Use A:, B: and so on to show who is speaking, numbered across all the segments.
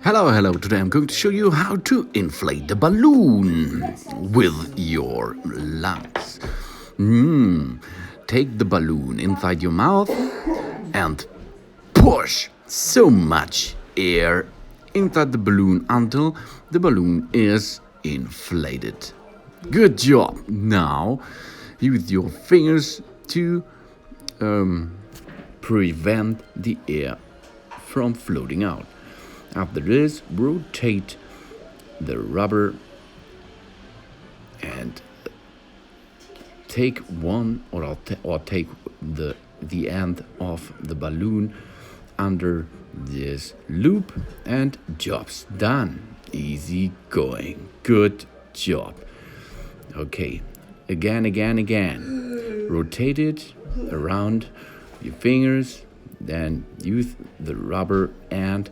A: Hello, today I'm going to show you how to inflate the balloon with your lungs. Take the balloon inside your mouth and push so much air inside the balloon until the balloon is inflated. Good job! Now use your fingers to prevent the air from floating out. After this, rotate the rubber and take one or take the end of the balloon under this loop, and job's done. Easy going. Good job. Okay, again. Rotate it around your fingers, then use the rubber end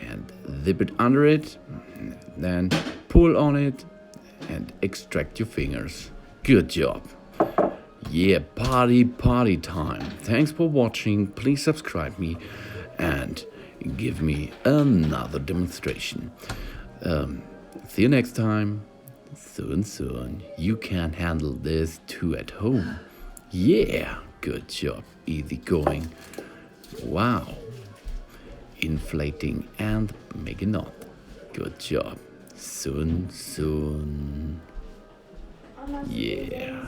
A: and zip it under it, then pull on it and extract your fingers. Good job. Yeah, party time. Thanks for watching. Please subscribe me and give me another demonstration. See you next time. Soon you can handle this too at home. Yeah, good job. Easy going. Wow. Inflating and make a knot. Good job. Soon. Yeah.